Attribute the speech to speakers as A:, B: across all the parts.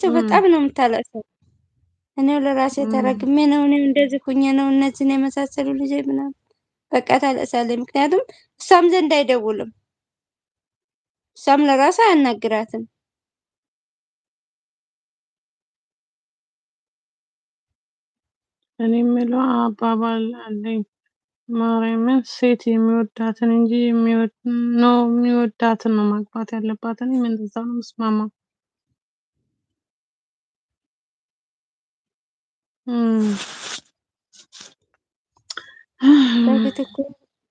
A: እም
B: በጣም ነው የምታለቅሰው። እኔው ለራሴ
A: እም
B: ተረግሜ ነው እኔው እንደዚህ ሁኜ ነው እነዚህን የመሳሰሉ ልጆች ምናምን በቃ ታለቅሳለች። ምክንያቱም እሷም ዘንድ አይደውልም፣ እሷም ለራሷ አያናግራትም።
A: እኔ የምለው አባባል አለኝ ማርያምን ሴት የሚወዳትን እንጂ የሚወዳትን ነው ማግባት ያለባት። እኔም እንደዛ ነው የምስማማው። እም
B: በፊት እኮ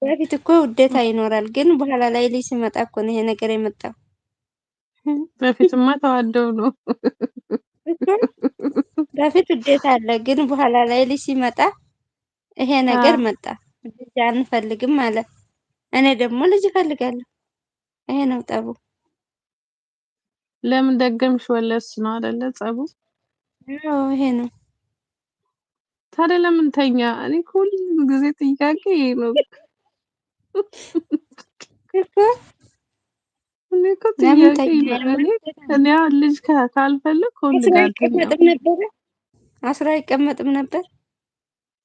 B: በፊት እኮ ውዴታ ይኖራል፣ ግን በኋላ ላይ ልጅ ሲመጣ እኮ ነው ይሄ ነገር የመጣው።
A: በፊትማ ተዋደው ነው።
B: እኮ በፊት ውዴታ አለ፣ ግን በኋላ ላይ ልጅ ሲመጣ ይሄ
A: አ
B: ነገር መጣ። ልጅ አንፈልግም አለ። እኔ ደግሞ ልጅ እፈልጋለሁ። ይሄ ነው ጠቡ።
A: ለምን ደገምሽ ወለድሽ ነው አይደለ ጸቡ?
B: አዎ ይሄ ነው
A: ታዲያ ለምን ተኛ? እኔ እኮ ሁሉም ጊዜ ጥያቄ ይሄ ነው።
B: እኮ
A: እኔ እኮ
B: ለምን
A: ጥያቄ
B: ተኛ?
A: ነው። እኔ
B: ማለት
A: እኔ አሁን ልጅ ካልፈለኩ
B: አስሮ
A: ከወንድ ጋር አልተኛም።
B: አይቀመጥም ነበረ። አስሮ አይቀመጥም ነበር።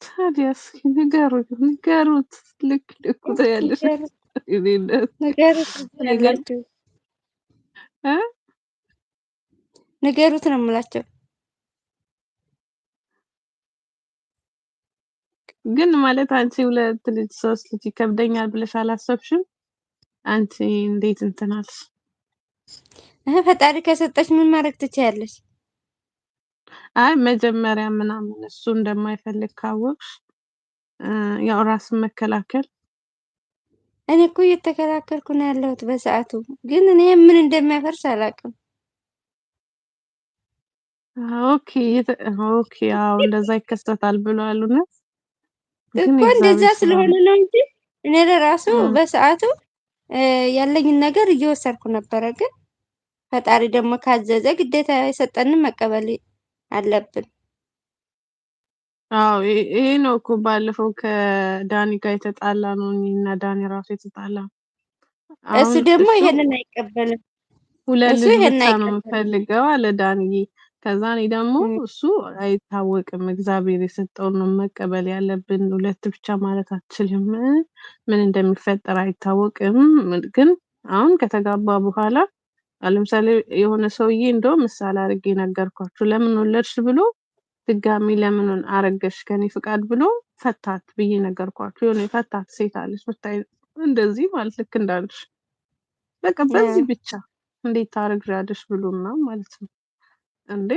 A: ታዲያስ ንገሩት ንገሩት። ልክ ልኩ ትያለሽ።
B: ንገሩት
A: እኔ እንደው
B: ንገሩት
A: ነገር
B: ያላችሁ
A: እ
B: ንገሩት ነው የምላቸው።
A: ግን ማለት አንቺ ሁለት ልጅ ሶስት ልጅ ይከብደኛል ብለሽ አላሰብሽም? አንቺ እንዴት እንትን አልሽ?
B: ፈጣሪ ከሰጠች ምን ማድረግ ትችያለሽ?
A: አይ መጀመሪያ ምናምን እሱ እንደማይፈልግ ካወቅሽ ያው ራስን መከላከል።
B: እኔ እኮ እየተከላከልኩ ነው ያለሁት በሰዓቱ፣ ግን እኔ ምን እንደሚያፈርስ አላውቅም
A: ኦኬ ኦኬ አዎ እንደዛ ይከሰታል ብለዋል። እውነት ግን
B: እኮ። እንደዛ
A: የእግዚአብሔር ስራ
B: ስለሆነ
A: ነው።
B: ነው እንጂ እኔ ለራሱ
A: እም
B: በሰዓቱ ያለኝን ነገር እየወሰድኩ ነበረ። ግን ፈጣሪ ደግሞ ካዘዘ ግዴታ የሰጠንን መቀበል አለብን።
A: አዎ ይሄ ነው እኮ ባለፈው ከዳኒ ጋር የተጣላ ነው እኔና ዳኒ ራሱ የተጣላ
B: እሱ
A: አሁን
B: ደግሞ
A: እሱ
B: ይሄንን አይቀበልም።
A: ሁለት
B: እሱ
A: ልጅ
B: ይሄንን
A: ብቻ ነው
B: አይቀበልም።
A: የምፈልገው አለ ዳንዬ። ከዛ እኔ ደግሞ እሱ አይታወቅም እግዚአብሔር የሰጠውን ነው መቀበል ያለብን። ሁለት ብቻ ማለት አትችልም፣ ምን እንደሚፈጠር አይታወቅም። ግን አሁን ከተጋባ በኋላ ለምሳሌ የሆነ ሰውዬ እንደውም ምሳሌ አድርጌ ነገርኳችሁ። ለምን ወለድሽ ብሎ ድጋሚ ለምን አረገሽ ከኔ ፍቃድ ብሎ ፈታት ብዬ ነገርኳችሁ። የሆነ የፈታት ሴት አለች ብታይ እንደዚህ ማለት ልክ እንዳልሽ በቃ በዚህ
B: አዎ
A: ብቻ እንዴት ታረግዣለሽ ብሎ ምናምን ማለት ነው። እንዴ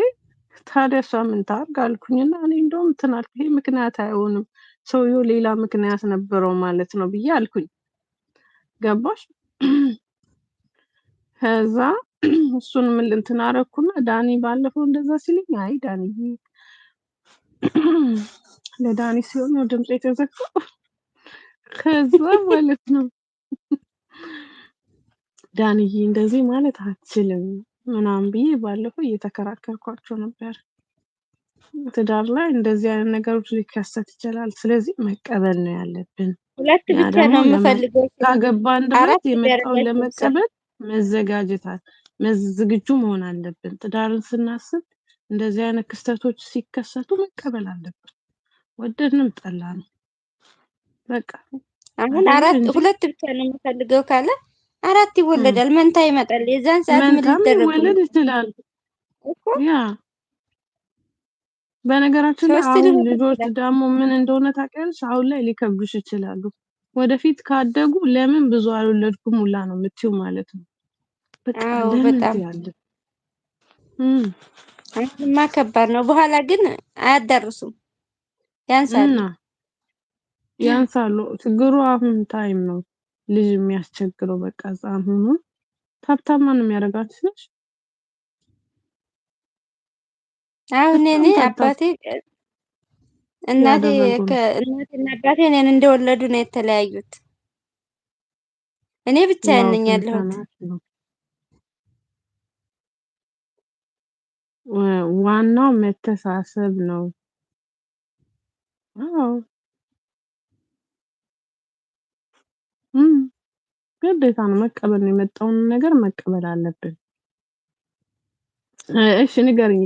A: ታዲያ እሷ ምን ታርግ አልኩኝና እኔ እንደውም እንትን አልኩ። ይሄ ምክንያት አይሆንም ሰውየው ሌላ ምክንያት ነበረው ማለት ነው ብዬ አልኩኝ። ገባሽ? ከዛ እሱን ምን እንትን አደረኩና ዳኒ ባለፈው እንደዛ ሲለኝ አይ ዳኒዬ ለዳኒ ሲሆን ነው ድምጽ የተዘጋው። ከዛ ማለት ነው ዳንዬ እንደዚህ ማለት አትችልም ምናምን ብዬ ባለፈው እየተከራከርኳቸው ነበር። ትዳር ላይ እንደዚህ አይነት ነገሮች ሊከሰት ይችላል። ስለዚህ መቀበል ነው ያለብን።
B: ሁለት
A: ያ
B: ብቻ
A: ደግሞ
B: ነው የምፈልገው ሲል
A: ካገባን ድረስ
B: አራት
A: የመጣውን
B: ያደረገችው እሷ።
A: ለመቀበል መዘጋጀታል ዝግጁ መሆን አለብን። ትዳርን ስናስብ እንደዚህ አይነት ክስተቶች ሲከሰቱ መቀበል አለብን። ወደድንም ጠላንም በቃ
B: አሁን
A: አይደለ
B: አራት
A: እንጂ
B: ሁለት ብቻ ነው የምፈልገው ካለ አራት
A: እም፣
B: ይወለዳል፣ መንታ ይመጣል። የዛን ሰዓት ምን
A: መንታም
B: ሊደረጉ ነው
A: ሊወለድ ይችላል።
B: እኮ?
A: ያ በነገራችን ላይ
B: ሶስት
A: አሁን
B: ሊሆን
A: ልጆች
B: ይችላል።
A: ደግሞ ምን እንደሆነ ታውቂያለሽ? አሁን ላይ ሊከብዱሽ ይችላሉ። ወደፊት ካደጉ ለምን ብዙ አልወለድኩም ሁላ ነው የምትይው ማለት ነው። በቃ
B: አዎ
A: ለምን
B: በጣም
A: ትያለሽ? እም
B: አሁንማ ከባድ ነው። በኋላ ግን አያዳርሱም፣ ያንሳሉ።
A: እና ያንሳሉ። ችግሩ አሁን ታይም ነው ልጅ የሚያስቸግረው። በቃ ሕፃን ሆኖ ታብታማ ነው የሚያደርጋችሁ ነሽ።
B: አሁን እኔ
A: በጣም ታብታብ
B: አባቴ እናቴ
A: ያደረጉ ነው።
B: እናቴና አባቴ እኔን እንደወለዱ ነው የተለያዩት። እኔ ብቻዬን
A: ዋው
B: ነኝ
A: ስንት
B: ያለሁት።
A: ዓመት ነው? ዋናው መተሳሰብ ነው። አዎ እም ግዴታ ነው መቀበል ነው። የመጣውን ነገር መቀበል አለብን። እሺ ንገሪኝ።